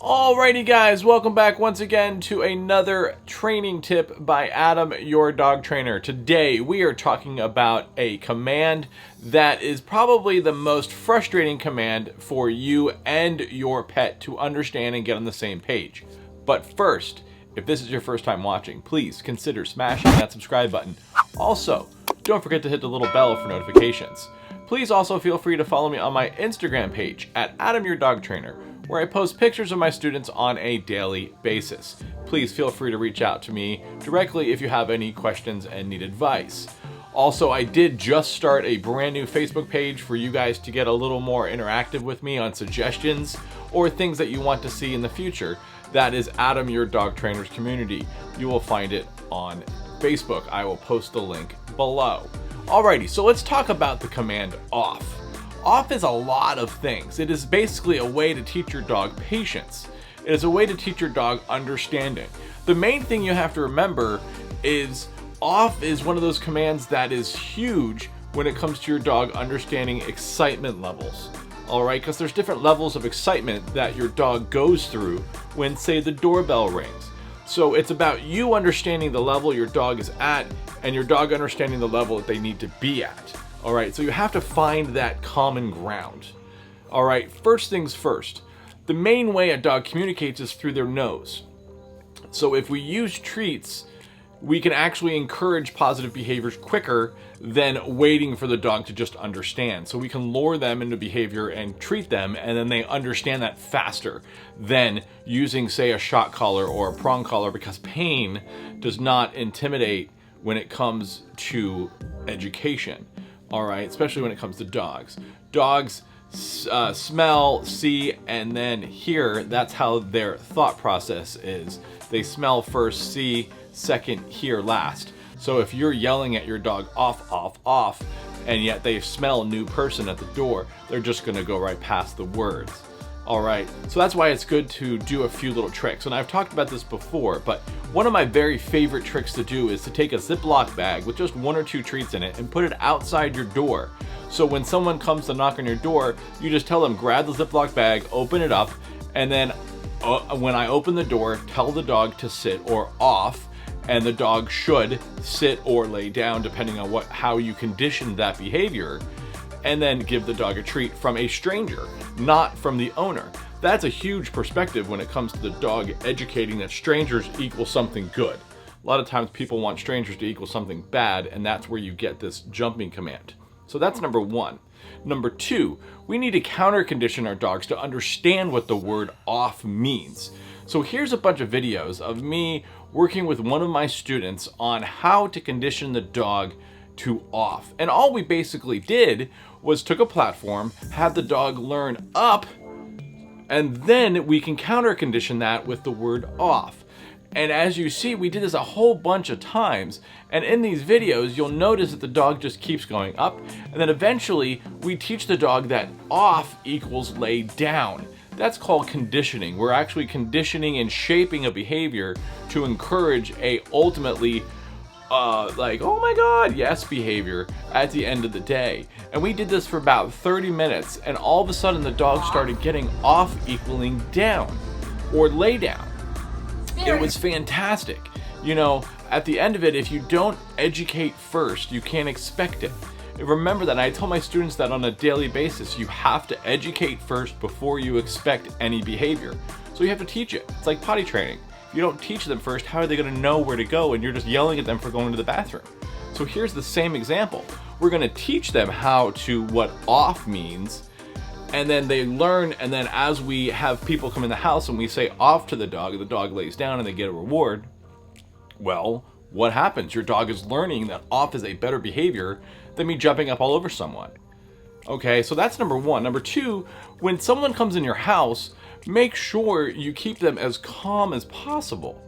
Alrighty guys, welcome back once again to another training tip by Adam, your dog trainer. Today we are talking about a command that is probably the most frustrating command for you and your pet to understand and get on the same page. But first, if this is your first time watching, please consider smashing that subscribe button. Also, don't forget to hit the little bell for notifications. Please also feel free to follow me on my Instagram page at Adam, your dog trainer, where I post pictures of my students on a daily basis. Please feel free to reach out to me directly if you have any questions and need advice. Also, I did just start a brand new Facebook page for you guys to get a little more interactive with me on suggestions or things that you want to see in the future. That is Adam, your dog trainer's community. You will find it on Facebook. I will post the link below. Alrighty, so let's talk about the command off. Off is a lot of things. It is basically a way to teach your dog patience. It is a way to teach your dog understanding. The main thing you have to remember is off is one of those commands that is huge when it comes to your dog understanding excitement levels. Alright, because there's different levels of excitement that your dog goes through when, say, the doorbell rings. So it's about you understanding the level your dog is at and your dog understanding the level that they need to be at. Alright, so you have to find that common ground. Alright, first things first. The main way a dog communicates is through their nose. So if we use treats, we can actually encourage positive behaviors quicker than waiting for the dog to just understand. So we can lure them into behavior and treat them, and then they understand that faster than using, say, a shock collar or a prong collar, because pain does not intimidate when it comes to education. Alright, especially when it comes to dogs. Dogs smell, see, and then hear. That's how their thought process is. They smell first, see, second, hear last. So if you're yelling at your dog off, off, off, and yet they smell a new person at the door, they're just gonna go right past the words. Alright, so that's why it's good to do a few little tricks. And I've talked about this before, but one of my very favorite tricks to do is to take a Ziploc bag with just 1 or 2 treats in it and put it outside your door. So when someone comes to knock on your door, you just tell them, grab the Ziploc bag, open it up, and then when I open the door, tell the dog to sit or off, and the dog should sit or lay down depending on how you conditioned that behavior, and then give the dog a treat from a stranger, not from the owner. That's a huge perspective when it comes to the dog educating that strangers equal something good. A lot of times people want strangers to equal something bad, and that's where you get this jumping command. So that's number 1. Number 2, we need to counter condition our dogs to understand what the word off means. So here's a bunch of videos of me working with one of my students on how to condition the dog to off. And all we basically did was took a platform, had the dog learn up, and then we can counter condition that with the word off. And as you see, we did this a whole bunch of times, and in these videos you'll notice that the dog just keeps going up, and then eventually we teach the dog that off equals lay down. That's called conditioning. We're actually conditioning and shaping a behavior to encourage a ultimately like, oh my god, yes behavior at the end of the day. And we did this for about 30 minutes, and all of a sudden the dog started getting off equaling down or lay down. It was fantastic. You know, at the end of it, if you don't educate first, you can't expect it. Remember that. I tell my students that on a daily basis. You have to educate first before you expect any behavior. So you have to teach it. It's like potty training. If you don't teach them first, how are they going to know where to go, and you're just yelling at them for going to the bathroom? So here's the same example. We're going to teach them what off means, and then they learn, and then as we have people come in the house and we say off to the dog lays down and they get a reward. Well, what happens? Your dog is learning that off is a better behavior than me jumping up all over someone. Okay, so that's number 1. Number 2, when someone comes in your house, make sure you keep them as calm as possible,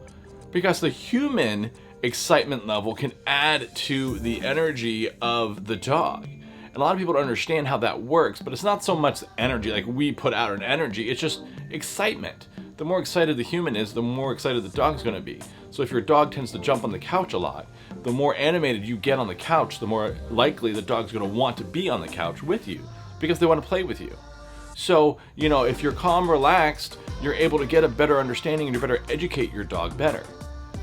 because the human excitement level can add to the energy of the dog. And a lot of people don't understand how that works, but it's not so much energy, like we put out an energy, it's just excitement. The more excited the human is, the more excited the dog's going to be. So if your dog tends to jump on the couch a lot, the more animated you get on the couch, the more likely the dog's going to want to be on the couch with you, because they want to play with you. So, if you're calm, relaxed, you're able to get a better understanding and you better educate your dog better.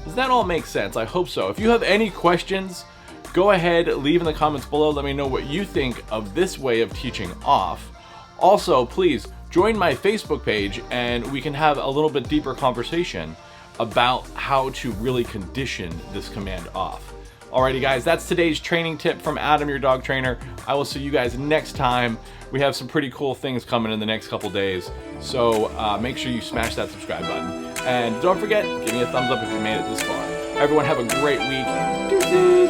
Does that all make sense? I hope so. If you have any questions, go ahead, leave in the comments below. Let me know what you think of this way of teaching off. Also, please join my Facebook page and we can have a little bit deeper conversation about how to really condition this command off. Alrighty guys, that's today's training tip from Adam, your dog trainer. I will see you guys next time. We have some pretty cool things coming in the next couple days. So make sure you smash that subscribe button. And don't forget, give me a thumbs up if you made it this far. Everyone have a great week. Deuces.